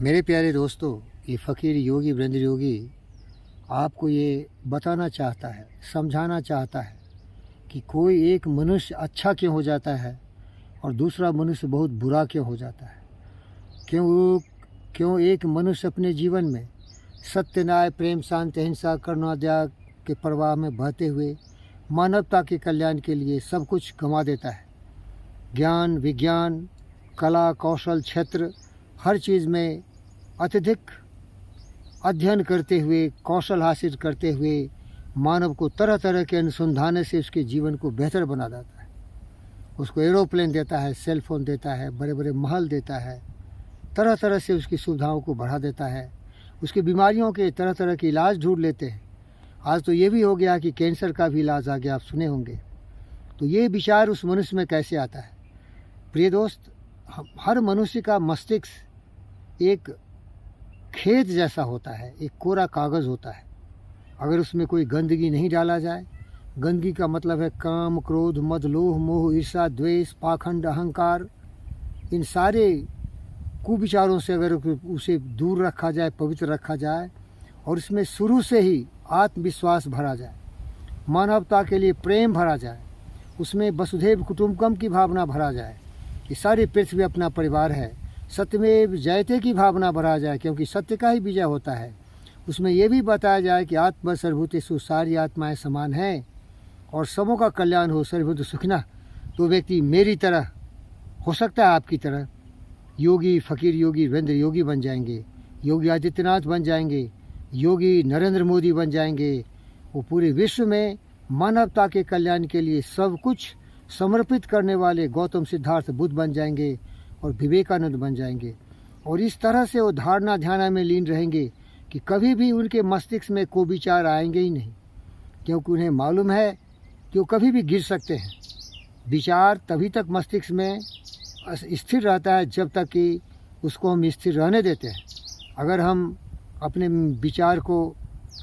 मेरे प्यारे दोस्तों, ये फ़कीर योगी वीरेंद्र योगी आपको ये बताना चाहता है, समझाना चाहता है कि कोई एक मनुष्य अच्छा क्यों हो जाता है और दूसरा मनुष्य बहुत बुरा क्यों हो जाता है। क्यों क्यों एक मनुष्य अपने जीवन में सत्य, न्याय, प्रेम, शांति, अहिंसा, करुणा, दया के प्रवाह में बहते हुए मानवता के कल्याण के लिए सब कुछ गंवा देता है। ज्ञान, विज्ञान, कला, कौशल क्षेत्र हर चीज़ में अत्यधिक अध्ययन करते हुए, कौशल हासिल करते हुए मानव को तरह तरह के अनुसंधान से उसके जीवन को बेहतर बना देता है। उसको एरोप्लेन देता है, सेल फोन देता है, बड़े बड़े महल देता है, तरह तरह से उसकी सुविधाओं को बढ़ा देता है। उसकी बीमारियों के तरह तरह के इलाज ढूंढ लेते हैं। आज तो ये भी हो गया कि कैंसर का भी इलाज आ गया, आप सुने होंगे। तो ये विचार उस मनुष्य में कैसे आता है? प्रिय दोस्त, हर मनुष्य का मस्तिष्क एक खेत जैसा होता है, एक कोरा कागज़ होता है। अगर उसमें कोई गंदगी नहीं डाला जाए, गंदगी का मतलब है काम, क्रोध, मद, लोभ, मोह, ईर्ष्या, द्वेष, पाखंड, अहंकार, इन सारे कुविचारों से अगर उसे दूर रखा जाए, पवित्र रखा जाए और इसमें शुरू से ही आत्मविश्वास भरा जाए, मानवता के लिए प्रेम भरा जाए, उसमें वसुधैव कुटुंबकम की भावना भरा जाए कि सारी पृथ्वी अपना परिवार है, सत्यमेव जयते की भावना भरा जाए क्योंकि सत्य का ही विजय होता है। उसमें यह भी बताया जाए कि आत्मा सर्वभूतेषु सारी आत्माएं समान हैं और सबों का कल्याण हो, सर्वभूत सुखिनः। तो व्यक्ति मेरी तरह हो सकता है, आपकी तरह योगी, फ़कीर योगी वीरेंद्र योगी बन जाएंगे, योगी आदित्यनाथ बन जाएंगे, योगी नरेंद्र मोदी बन जाएंगे। वो पूरे विश्व में मानवता के कल्याण के लिए सब कुछ समर्पित करने वाले गौतम सिद्धार्थ बुद्ध बन जाएंगे और विवेकानंद बन जाएंगे। और इस तरह से वो धारणा ध्यान में लीन रहेंगे कि कभी भी उनके मस्तिष्क में कोई विचार आएंगे ही नहीं, क्योंकि उन्हें मालूम है कि वो कभी भी गिर सकते हैं। विचार तभी तक मस्तिष्क में स्थिर रहता है जब तक कि उसको हम स्थिर रहने देते हैं। अगर हम अपने विचार को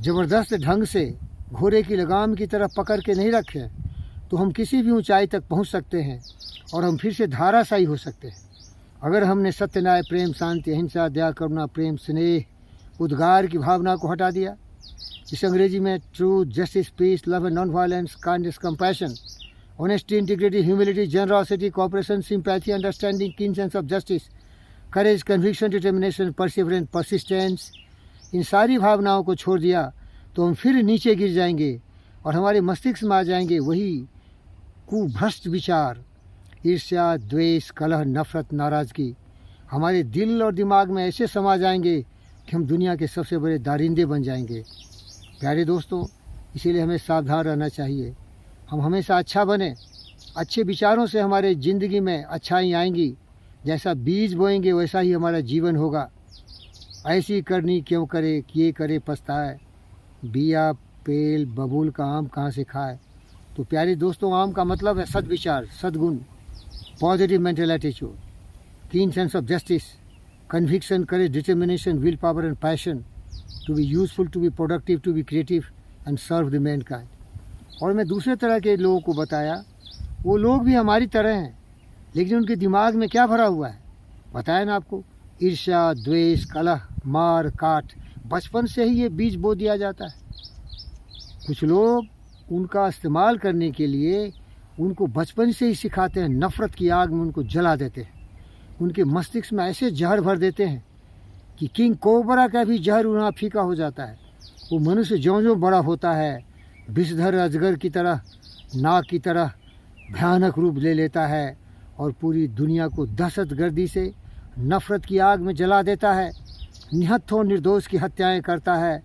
ज़बरदस्त ढंग से घोड़े की लगाम की तरह पकड़ के नहीं रखें तो हम किसी भी ऊंचाई तक पहुंच सकते हैं और हम फिर से धाराशायी हो सकते हैं। अगर हमने सत्य, न्याय, प्रेम, शांति, अहिंसा, दया, करुणा, प्रेम, स्नेह, उद्गार की भावना को हटा दिया, इस अंग्रेजी में truth, justice, peace, love and non violence, kindness, compassion, honesty, integrity, humility, generosity, cooperation, sympathy, understanding, keen sense of justice, courage, conviction, determination, perseverance, persistence, इन सारी भावनाओं को छोड़ दिया तो हम फिर नीचे गिर जाएंगे और हमारे मस्तिष्क में आ जाएंगे वही कुभ्रष्ट विचार, ईर्ष्या, द्वेष, कलह, नफरत, नाराज़गी हमारे दिल और दिमाग में ऐसे समा जाएंगे कि हम दुनिया के सबसे बड़े दारिंदे बन जाएंगे। प्यारे दोस्तों, इसीलिए हमें सावधान रहना चाहिए। हम हमेशा अच्छा बने, अच्छे विचारों से हमारे ज़िंदगी में अच्छाई आएंगी। जैसा बीज बोएंगे वैसा ही हमारा जीवन होगा। ऐसी करनी क्यों करे, किए करे पछताए, बिया पेल बबूल का आम कहाँ से खाए। तो प्यारे दोस्तों, आम का मतलब है सद्विचार, सद्गुण, positive mental attitude, keen sense of justice, conviction, courage, determination, will power and passion, to be useful, to be productive, to be creative and serve the mankind. और मैं दूसरे तरह के लोगों को बताया, वो लोग भी हमारी तरह हैं, लेकिन उनके दिमाग में क्या भरा हुआ है बताया ना आपको, ईर्ष्या, द्वेष, कलह, मार काट, बचपन से ही ये बीज बो दिया जाता है। कुछ लोग उनका इस्तेमाल करने के लिए उनको बचपन से ही सिखाते हैं, नफ़रत की आग में उनको जला देते हैं, उनके मस्तिष्क में ऐसे जहर भर देते हैं कि किंग कोबरा का भी जहर उन्हें फीका हो जाता है। वो मनुष्य ज्यों-ज्यों बड़ा होता है विषधर अजगर की तरह, नाग की तरह भयानक रूप ले लेता है और पूरी दुनिया को दहशतगर्दी से, नफ़रत की आग में जला देता है, निहत्थों निर्दोष की हत्याएं करता है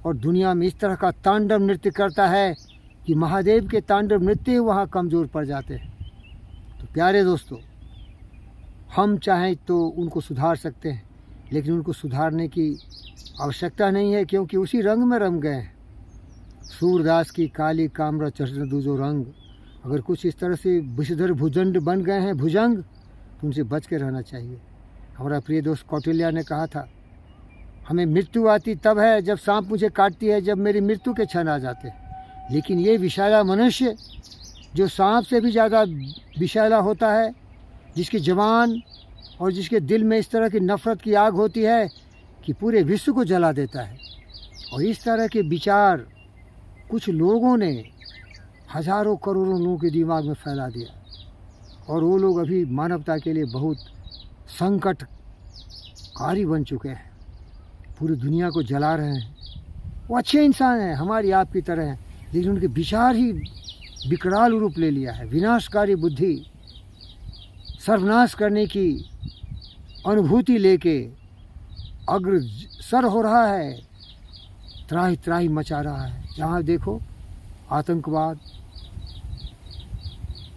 और दुनिया में इस तरह का तांडव नृत्य करता है कि महादेव के तांडव नृत्य वहाँ कमज़ोर पड़ जाते हैं। तो प्यारे दोस्तों, हम चाहें तो उनको सुधार सकते हैं, लेकिन उनको सुधारने की आवश्यकता नहीं है, क्योंकि उसी रंग में रम गए हैं। सूरदास की काली कामरा चरण दूजो रंग, अगर कुछ इस तरह से विषधर भुजंड बन गए हैं, भुजंग, तो उनसे बच के रहना चाहिए। हमारा प्रिय दोस्त कौटिल्य ने कहा था, हमें मृत्यु आती तब है जब सांप मुझे काटती है, जब मेरी मृत्यु के क्षण आ जाते हैं। लेकिन ये विषैला मनुष्य जो सांप से भी ज़्यादा विषैला होता है, जिसकी ज़बान और जिसके दिल में इस तरह की नफ़रत की आग होती है कि पूरे विश्व को जला देता है। और इस तरह के विचार कुछ लोगों ने हज़ारों करोड़ों लोगों के दिमाग में फैला दिया, और वो लोग अभी मानवता के लिए बहुत संकटकारी बन चुके हैं, पूरी दुनिया को जला रहे हैं। वो अच्छे इंसान हैं, हमारी आपकी तरह हैं, लेकिन उनके विचार ही विकराल रूप ले लिया है। विनाशकारी बुद्धि, सर्वनाश करने की अनुभूति लेके अग्रसर हो रहा है, त्राही त्राही मचा रहा है। जहाँ देखो आतंकवाद,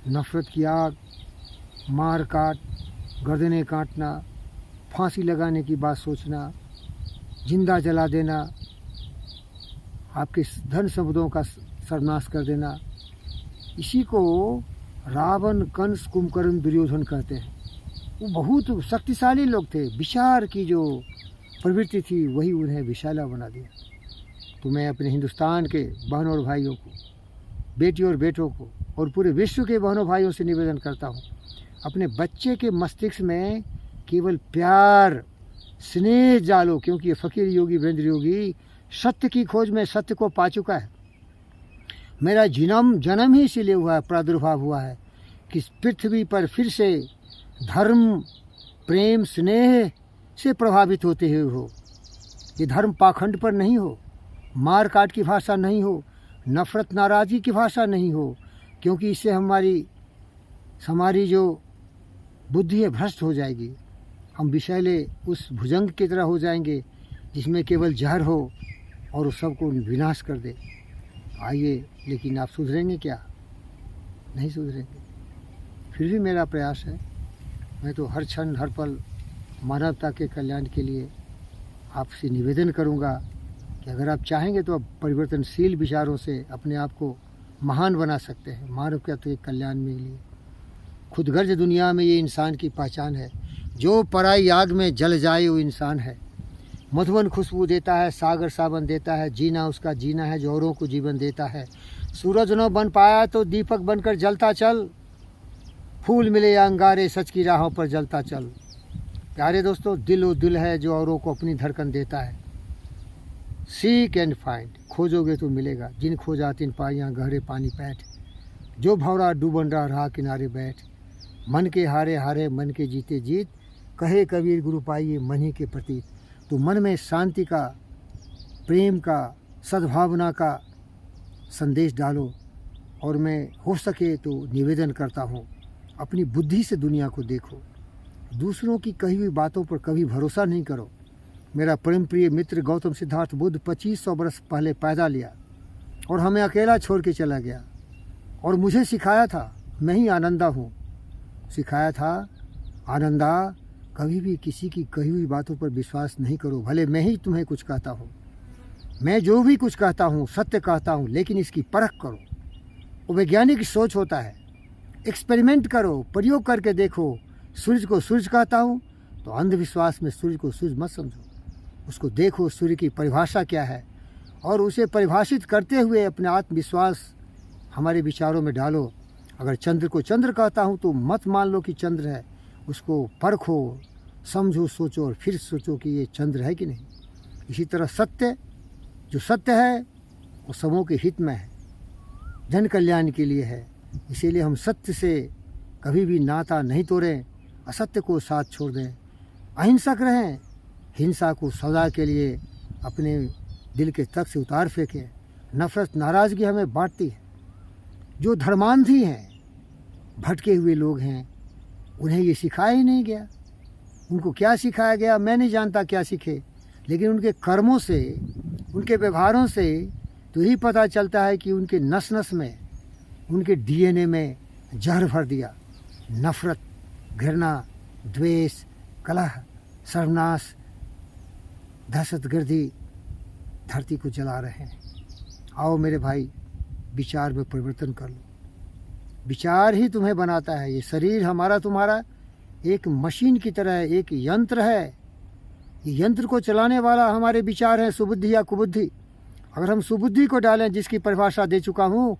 नफ़रत की आग, मार काट, गर्दनें काटना, फांसी लगाने की बात सोचना, जिंदा जला देना, आपके धन संपदों का सर्वनाश कर देना, इसी को रावण, कंस, कुंभकर्ण, दुर्योधन कहते हैं। वो बहुत शक्तिशाली लोग थे, विचार की जो प्रवृत्ति थी वही उन्हें विशाला बना दिया। तो मैं अपने हिंदुस्तान के बहनों और भाइयों को, बेटी और बेटों को, और पूरे विश्व के बहनों भाइयों से निवेदन करता हूँ, अपने बच्चे के मस्तिष्क में केवल प्यार, स्नेह डालो, क्योंकि ये फ़कीर योगी वीरेंद्र योगी सत्य की खोज में सत्य को पा चुका है। मेरा जन्म ही इसीलिए हुआ है, प्रादुर्भाव हुआ है कि पृथ्वी पर फिर से धर्म, प्रेम, स्नेह से प्रभावित होते हुए हो। ये धर्म पाखंड पर नहीं हो, मार काट की भाषा नहीं हो, नफ़रत नाराज़गी की भाषा नहीं हो, क्योंकि इससे हमारी जो बुद्धि है भ्रष्ट हो जाएगी। हम विषैले उस भुजंग की तरह हो जाएंगे जिसमें केवल जहर हो और उस सबको विनाश कर दे। आइए, लेकिन आप सुधरेंगे क्या? नहीं सुधरेंगे। फिर भी मेरा प्रयास है, मैं तो हर क्षण हर पल मानवता के कल्याण के लिए आपसे निवेदन करूंगा कि अगर आप चाहेंगे तो आप परिवर्तनशील विचारों से अपने आप को महान बना सकते हैं। मानवता के कल्याण में लिए खुदगर्ज दुनिया में ये इंसान की पहचान है। जो पराई आग में जल जाए वो इंसान है। मधुबन खुशबू देता है, सागर सावन देता है, जीना उसका जीना है जो औरों को जीवन देता है। सूरज न बन पाया तो दीपक बनकर जलता चल, फूल मिले या अंगारे सच की राहों पर जलता चल। प्यारे दोस्तों, दिल वो दिल है जो औरों को अपनी धड़कन देता है। सीक एंड फाइंड, खोजोगे तो मिलेगा, जिन खोजा तिन पाइयाँ गहरे पानी पैठ। जो भौरा डूबन रहा राह किनारे बैठ, मन के हारे हारे मन के जीते जीत, कहे कबीर गुरु पाइये मन ही के प्रतीत। तो मन में शांति का, प्रेम का, सद्भावना का संदेश डालो। और मैं हो सके तो निवेदन करता हूँ, अपनी बुद्धि से दुनिया को देखो। दूसरों की कही हुई बातों पर कभी भरोसा नहीं करो। मेरा प्रेम प्रिय मित्र गौतम सिद्धार्थ बुद्ध 2500 वर्ष पहले पैदा लिया और हमें अकेला छोड़ के चला गया, और मुझे सिखाया था, मैं ही आनंदा हूँ, सिखाया था आनंदा, कभी भी किसी की कही हुई बातों पर विश्वास नहीं करो। भले मैं ही तुम्हें कुछ कहता हूँ, मैं जो भी कुछ कहता हूँ सत्य कहता हूँ, लेकिन इसकी परख करो। वो वैज्ञानिक सोच होता है। एक्सपेरिमेंट करो, प्रयोग करके देखो। सूर्य को सूर्य कहता हूँ तो अंधविश्वास में सूर्य को सूर्य मत समझो, उसको देखो सूर्य की परिभाषा क्या है, और उसे परिभाषित करते हुए अपने आत्मविश्वास हमारे विचारों में डालो। अगर चंद्र को चंद्र कहता हूँ तो मत मान लो कि चंद्र है, उसको परखो, समझो, सोचो और फिर सोचो कि ये चंद्र है कि नहीं। इसी तरह सत्य, जो सत्य है वो सबों के हित में है, जन कल्याण के लिए है। इसीलिए हम सत्य से कभी भी नाता नहीं तोड़ें, असत्य को साथ छोड़ दें, अहिंसक रहें, हिंसा को सदा के लिए अपने दिल के तख्त से उतार फेंकें। नफ़रत नाराज़गी हमें बांटती है। जो धर्मांधी हैं, भटके हुए लोग हैं, उन्हें ये सिखाया ही नहीं गया। उनको क्या सिखाया गया मैं नहीं जानता, क्या सीखे, लेकिन उनके कर्मों से, उनके व्यवहारों से तो यही पता चलता है कि उनके नस नस में, उनके डीएनए में जहर भर दिया। नफ़रत, घृणा, द्वेष, कलह, सर्वनाश, दहशतगर्दी धरती को जला रहे हैं। आओ मेरे भाई, विचार में परिवर्तन कर लो। विचार ही तुम्हें बनाता है। ये शरीर हमारा तुम्हारा एक मशीन की तरह है, एक यंत्र है। ये यंत्र को चलाने वाला हमारे विचार हैं, सुबुद्धि या कुबुद्धि। अगर हम सुबुद्धि को डालें, जिसकी परिभाषा दे चुका हूँ,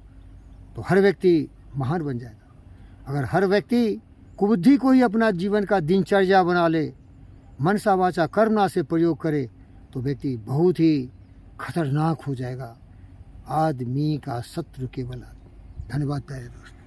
तो हर व्यक्ति महान बन जाएगा। अगर हर व्यक्ति कुबुद्धि को ही अपना जीवन का दिनचर्या बना ले, मनसा वाचा कर्मणा से प्रयोग करे, तो व्यक्ति बहुत ही खतरनाक हो जाएगा। आदमी का शत्रु केवल। धन्यवाद प्यारे दोस्त।